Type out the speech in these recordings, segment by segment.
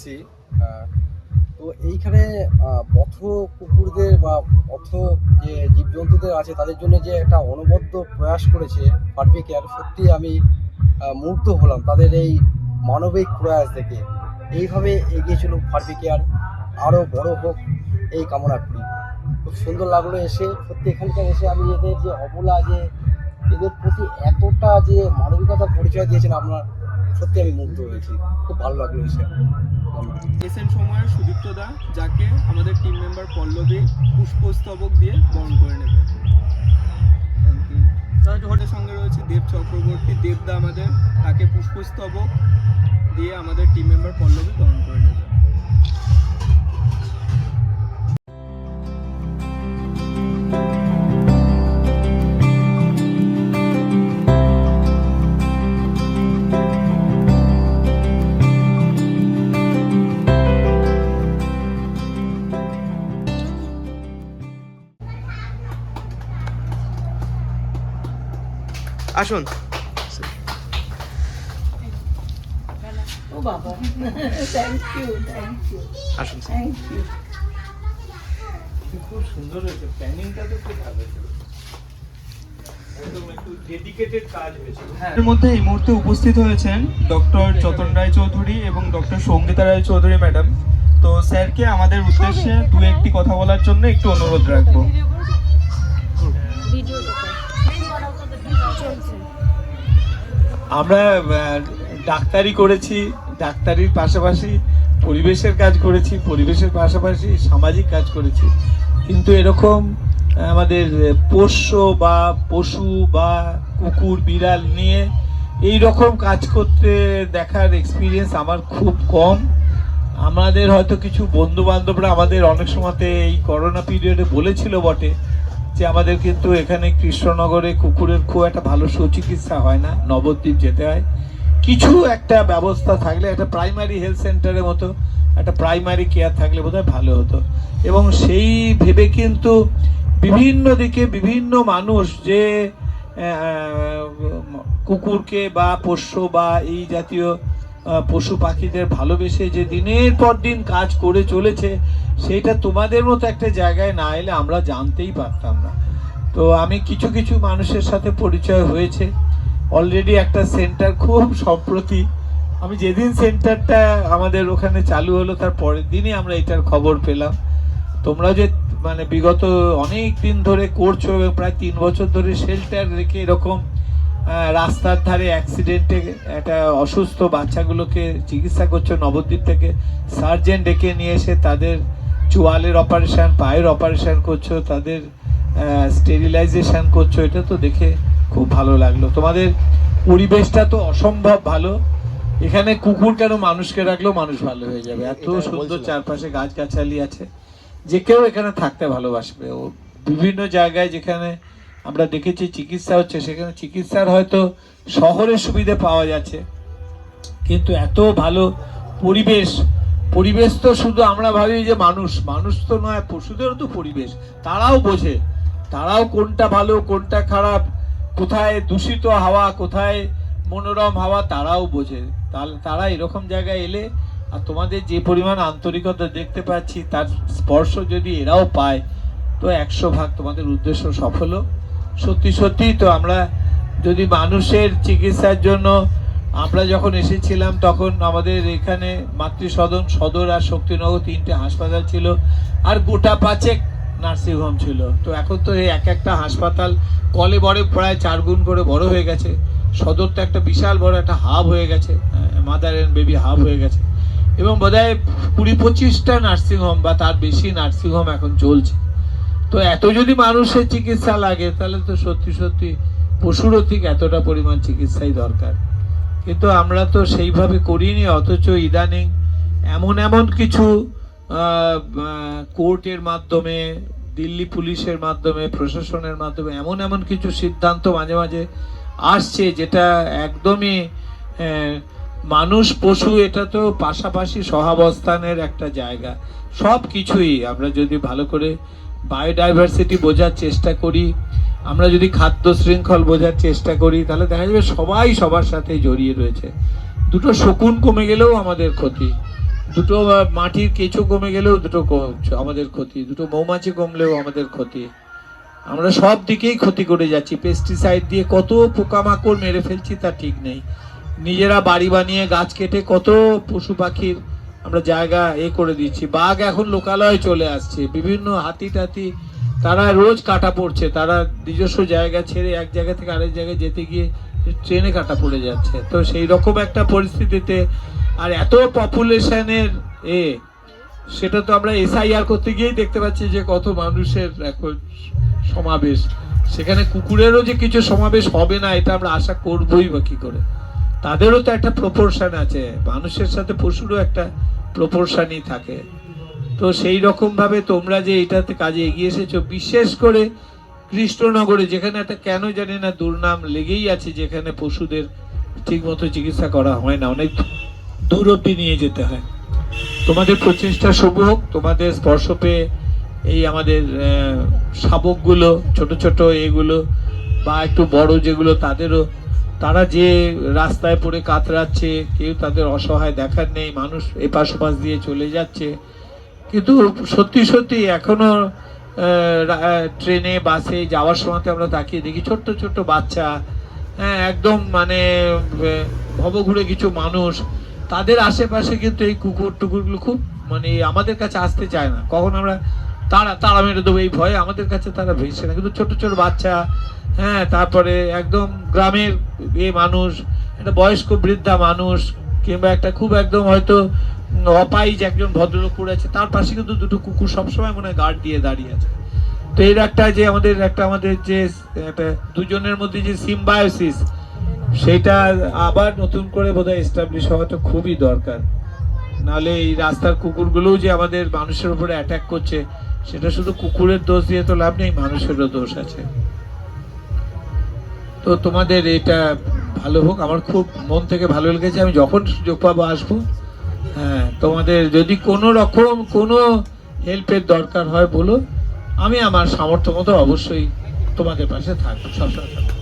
এসেছি। তো এইখানে পথ কুকুরদের বা পথ যে জীবজন্তুদের আছে তাদের জন্য যে একটা অনবদ্য প্রয়াস করেছে পারভি কেয়ার, সত্যি আমি মুগ্ধ হলাম তাদের এই মানবিক প্রয়াস দেখে। এইভাবে এগিয়ে চলুক পারভি কেয়ার, আরও বড় হোক এই কামনা করি। খুব সুন্দর লাগলো এসে, সত্যি এখানকার এসে আমি এদের যে অবলা, যে এদের প্রতি এতটা যে মানবিকতার পরিচয় দিয়েছেন আপনার, সত্যি আমি মুগ্ধ হয়েছি। খুব ভালো লাগলো এসে। এসএন সময়ের সুদীপ্ত দা, যাকে আমাদের টিম মেম্বার পল্লবী পুষ্পস্তবক দিয়ে বরণ করে নেবে। আমাদের সঙ্গে রয়েছে দেব চক্রবর্তী, দেবদা আমাদের, তাকে পুষ্পস্তবক দিয়ে আমাদের টিম মেম্বার পল্লবী বরণ করে নেবে। আসুন। ও বাবা, থ্যাংক ইউ, থ্যাংক ইউ, আসুন। Thank you. খুব সুন্দর হয়েছে, প্ল্যানিংটা তো খুব ভালো ছিল, একদম একটু ডেডিকেটেড কাজ হয়েছে। এর মধ্যে এই মুহূর্তে উপস্থিত হয়েছেন ডক্টর চতন রায় চৌধুরী এবং ডক্টর সঙ্গীতা রায় চৌধুরী ম্যাডাম। তো স্যারকে আমাদের উদ্দেশ্যে দু একটি কথা বলার জন্য একটু অনুরোধ রাখবো। আমরা ডাক্তারি করেছি, ডাক্তারির পাশাপাশি পরিবেশের কাজ করেছি, পরিবেশের পাশাপাশি সামাজিক কাজ করেছি, কিন্তু এরকম আমাদের পোষ্য বা পশু বা কুকুর বিড়াল নিয়ে এই রকম কাজ করতে দেখার এক্সপিরিয়েন্স আমার খুব কম। আমাদের হয়তো কিছু বন্ধু বান্ধবরা আমাদের অনেক সময়তে এই করোনা পিরিয়ডে বলেছিল বটে যে আমাদের কিন্তু এখানে কৃষ্ণনগরে কুকুরের খুব একটা ভালো সুচিকিৎসা হয় না, নবদ্বীপ যেতে হয়। কিছু একটা ব্যবস্থা থাকলে, একটা প্রাইমারি হেলথ সেন্টারের মতো একটা প্রাইমারি কেয়ার থাকলে বোধহয় ভালো হতো। এবং সেই ভেবে কিন্তু বিভিন্ন দিকে বিভিন্ন মানুষ যে কুকুরকে বা পোষ্য বা এই জাতীয় পশু পাখিদের ভালোবেসে যে দিনের পর দিন কাজ করে চলেছে, সেইটা তোমাদের মতো একটা জায়গায় না এলে আমরা জানতেই পারতাম না। তো আমি কিছু কিছু মানুষের সাথে পরিচয় হয়েছে অলরেডি। একটা সেন্টার খুব সম্প্রতি, আমি যেদিন সেন্টারটা আমাদের ওখানে চালু হলো তার পরের দিনই আমরা এটার খবর পেলাম। তোমরা যে মানে বিগত অনেক দিন ধরে করছো এবং প্রায় 3 বছর ধরে শেল্টার রেখে এরকম রাস্তার ধারে অ্যাক্সিডেন্টে একটা অসুস্থ বাচ্চাগুলোকে চিকিৎসা করছো, নবদ্বীপ থেকে সার্জেন ডেকে নিয়ে এসে তাদের চোয়ালের অপারেশন, পায়ের অপারেশন করছো, তাদের স্টেরিলাইজেশন করছো, এটা তো দেখে খুব ভালো লাগলো। তোমাদের পরিবেশটা তো অসম্ভব ভালো। এখানে কুকুর কেন, মানুষকে রাখলেও মানুষ ভালো হয়ে যাবে, এত সুন্দর চারপাশে গাছগাছালি আছে, যে কেউ এখানে থাকতে ভালোবাসবে। ও বিভিন্ন জায়গায় যেখানে আমরা দেখেছি চিকিৎসা হচ্ছে, সেখানে চিকিৎসার হয়তো শহরের সুবিধে পাওয়া যাচ্ছে, কিন্তু এত ভালো পরিবেশ। পরিবেশ তো শুধু আমরা ভাবি যে মানুষ, মানুষ তো নয়, পশুদেরও তো পরিবেশ, তারাও বোঝে, তারাও কোনটা ভালো কোনটা খারাপ, কোথায় দূষিত হাওয়া কোথায় মনোরম হাওয়া তারাও বোঝে। তারা এরকম জায়গায় এলে, আর তোমাদের যে পরিমাণ আন্তরিকতা দেখতে পাচ্ছি তার স্পর্শ যদি এরাও পায়, তো 100 ভাগ তোমাদের উদ্দেশ্য সফল। সত্যি সত্যি তো আমরা যদি মানুষের চিকিৎসার জন্য, আমরা যখন এসেছিলাম তখন আমাদের এখানে মাতৃসদন, সদর আর শক্তিনগর 3টে হাসপাতাল ছিল, আর গোটা 5 নার্সিংহোম ছিল। তো এখন তো এই একটা হাসপাতাল কলে বড়ে প্রায় 4 গুণ করে বড় হয়ে গেছে। সদর তো একটা বিশাল বড় একটা হাব হয়ে গেছে, মাদার অ্যান্ড বেবি হাব হয়ে গেছে, এবং বোধহয় 20-25টা নার্সিংহোম বা তার বেশি নার্সিংহোম এখন চলছে। তো এত যদি মানুষের চিকিৎসা লাগে, তাহলে তো সত্যি সত্যি পশুরও ঠিক এতটা পরিমাণ চিকিৎসাই দরকার। কিন্তু আমরা তো সেইভাবে করিনি, অথচ ইদানিং এমন এমন কিছু কোর্টের মাধ্যমে, দিল্লি পুলিশের মাধ্যমে, প্রশাসনের মাধ্যমে এমন এমন কিছু সিদ্ধান্ত মাঝে মাঝে আসছে, যেটা একদমই মানুষ পশু এটা তো পাশাপাশি সহাবস্থানের একটা জায়গা। সব কিছুই আমরা যদি ভালো করে বায়োডাইভার্সিটি বোঝার চেষ্টা করি, আমরা যদি খাদ্য শৃঙ্খল বোঝার চেষ্টা করি, তাহলে দেখা যাবে সবাই সবার সাথে জড়িয়ে রয়েছে। দুটো শকুন কমে গেলেও আমাদের ক্ষতি, দুটো মাটির কেঁচো কমে গেলেও দুটো আমাদের ক্ষতি, দুটো মৌমাছি কমলেও আমাদের ক্ষতি। আমরা সব দিকেই ক্ষতি করে যাচ্ছি, পেস্টিসাইড দিয়ে কত পোকামাকড় মেরে ফেলছি তা ঠিক নেই। নিজেরা বাড়ি বানিয়ে গাছ কেটে কত পশু পাখির আমরা জায়গা করে দিচ্ছি। বাঘ এখন লোকালয়ে চলে আসছে, বিভিন্ন হাতি টাতি তারা রোজ কাটা পড়ছে, তারা নিজস্ব জায়গা ছেড়ে এক জায়গা থেকে আরেক জায়গায় যেতে গিয়ে ট্রেনে কাটা পড়ে যাচ্ছে। তো সেই রকম একটা পরিস্থিতিতে আর এত পপুলেশনের সেটা তো আমরা SIR করতে গিয়েই দেখতে পাচ্ছি যে কত মানুষের এখন সমাবেশ। সেখানে কুকুরেরও যে কিছু সমাবেশ হবে না এটা আমরা আশা করবোই বা কি করে। তাদেরও তো একটা প্রপোর্শন আছে, মানুষের সাথে পশুরও একটা প্রপোর্শনই থাকে। তো সেই রকম ভাবে তোমরা যে এটাতে কাজে এগিয়ে এসেছো, বিশেষ করে কৃষ্ণনগরে যেখানে একটা কেন জানি না দুর্নাম লেগেই আছে, যেখানে পশুদের ঠিক মতো চিকিৎসা করা হয় না, অনেক দূর অব্দি নিয়ে যেতে হয়। তোমাদের প্রচেষ্টা শুভ হোক। তোমাদের স্পর্শ পেয়ে এই আমাদের শাবকগুলো ছোট ছোট এগুলো বা একটু বড় যেগুলো তাদেরও, তারা যে রাস্তায় পড়ে কাতরাচ্ছে, কেউ তাদের অসহায় দেখার নেই, মানুষ এপাশ ওপাশ দিয়ে চলে যাচ্ছে, কিন্তু সত্যি সত্যি এখনো ট্রেনে বাসে যাওয়ার সময় আমরা তাকিয়ে দেখি ছোট্ট ছোট্ট বাচ্চা, হ্যাঁ একদম মানে ভবঘুরে কিছু মানুষ, তাদের আশেপাশে কিন্তু এই কুকুর টুকুরগুলো খুব মানে আমাদের কাছে আসতে চায় না। কখন আমরা তাড়া মেরে দেবো এই ভয়ে আমাদের কাছে তারা ভেসে না, কিন্তু ছোট ছোট বাচ্চা, হ্যাঁ তারপরে একদম গ্রামের মানুষ, একটা বয়স্ক বৃদ্ধা মানুষ, কিংবা একটা খুব একদম হয়তো অপাইজ একজন ভদ্রলোক পড়ে আছে, তার পাশে কিন্তু দুটো কুকুর সবসময় মনে হয় গার্ড দিয়ে দাঁড়িয়ে আছে। তো এর একটা যে আমাদের যে একটা দুজনের মধ্যে যে সিম্বায়োসিস, সেটা আবার নতুন করে বোধহয় এস্টাবলিশ হওয়াটা খুবই দরকার। নাহলে এই রাস্তার কুকুরগুলোও যে আমাদের মানুষের উপরে অ্যাটাক করছে, সেটা শুধু কুকুরের দোষ দিয়ে তো লাভ নেই, মানুষেরও দোষ আছে। তো তোমাদের এটা ভালো হোক, আমার খুব মন থেকে ভালো লেগেছে। আমি যখন সুযোগ পাবো আসবো। হ্যাঁ, তোমাদের যদি কোনো রকম কোনো হেল্পের দরকার হয় বলো, আমি আমার সামর্থ্য মতো অবশ্যই তোমাদের পাশে থাকবো, সবসময় থাকবো।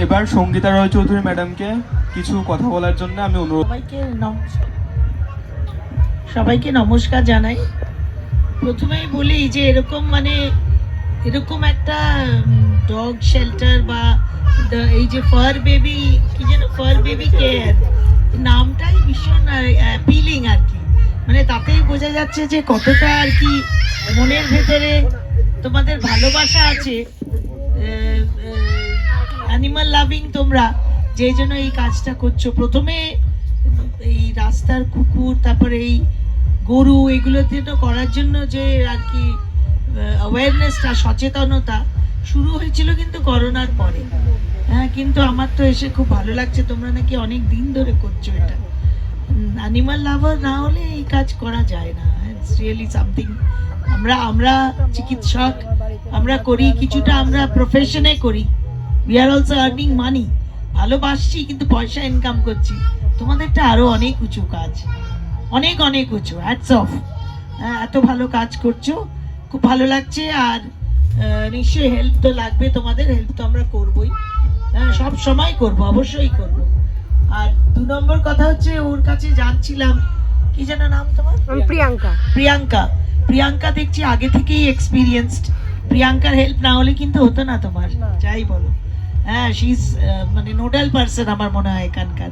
এবার সঙ্গীতা রয় চৌধুরী ম্যাডামকে কিছু কথা বলার জন্য আমি অনুরোধ। সবাইকে নমস্কার জানাই। প্রথমেই বলি যে এরকম একটা ডগ শেল্টার বা এই যে ফার বেবি কেয়ার, নামটাই ভীষণ অ্যাপিলিং আর কি। মানে তাতেই বোঝা যাচ্ছে যে কতটা আর কি মনের ভেতরে তোমাদের ভালোবাসা আছে, অ্যানিমাল লাভিং তোমরা, যেই জন্য এই কাজটা করছো। প্রথমে এই রাস্তার কুকুর, তারপরে এই গরু, এগুলোতে তো করার জন্য যে আর কি অ্যাওয়ারনেসটা, সচেতনতা শুরু হয়েছিল কিন্তু করোনার পরে। হ্যাঁ, কিন্তু আমার তো এসে খুব ভালো লাগছে, তোমরা নাকি অনেক দিন ধরে করছো এটা। অ্যানিমাল লাভার না হলে এই কাজ করা যায় না। It's really something. আমরা চিকিৎসক, আমরা করি কিছুটা, আমরা প্রফেশনে করি, we are also earning money. ভালোবাসছি কিন্তু পয়সা ইনকাম করছি। তোমাদেরটা আরো অনেক উঁচু কাজ, অনেক অনেক উঁচু। Hats off. এত ভালো কাজ করছো, খুব ভালো লাগছে। আর নিশ্চয়ই হেল্প তো লাগবে, তোমাদের হেল্প তো আমরা করবোই, সব সময় করব, অবশ্যই করব। আর 2 নম্বর কথা হচ্ছে, ওর কাছে জানছিলাম, কি যেন নাম তোমার? প্রিয়াঙ্কা দেখছি আগে থেকেই এক্সপিরিয়েন্সড। প্রিয়াঙ্কার হেল্প না হলে কিন্তু হতো না তোমার, যাই বলো। হ্যাঁ, শি ইজ মানে নোডাল পার্সন আমার মনে হয় এখানকার।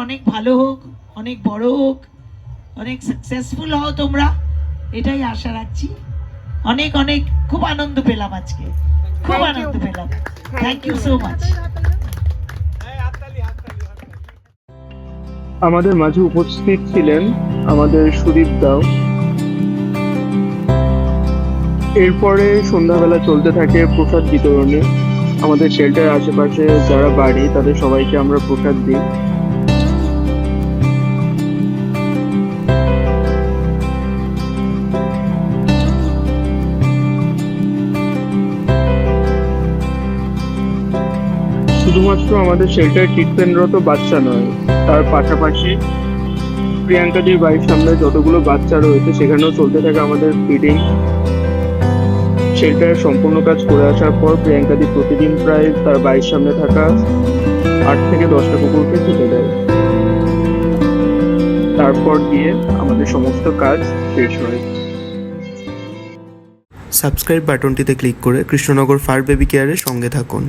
অনেক ভালো হোক, অনেক বড় হোক, অনেক সাকসেসফুল হও তোমরা, এটাই আশা রাখছি। অনেক অনেক খুব আনন্দ পেলাম আজকে, খুব আনন্দ পেলাম। Thank you so much. আমাদের মাঝে উপস্থিত ছিলেন আমাদের সুদীপ দাও। এরপরে সন্ধ্যাবেলা চলতে থাকে প্রসাদ বিতরণী। আমাদের শেল্টার আশেপাশে যারা বাড়ি তাদের সবাইকে আমরা প্রসাদ দিই। শুধুমাত্র আমাদের শেল্টার ট্রিটমেন্টরত বাচ্চা নয়, তার পাশাপাশি প্রিয়াঙ্কাদির বাড়ির সামনে যতগুলো বাচ্চা রয়েছে সেখানেও চলতে থাকে আমাদের ফিডিং। শেল্টারের সম্পূর্ণ কাজ করে আসার পর প্রিয়াঙ্কাদি প্রতিদিন প্রায় তার বাড়ির সামনে থাকা 8 থেকে 10টা কুকুরকে খেতে দেয়। তারপর দিয়ে আমাদের সমস্ত কাজ শেষ হয়। সাবস্ক্রাইব বাটনটিতে ক্লিক করে কৃষ্ণনগর ফার বেবি কেয়ারের সঙ্গে থাকুন।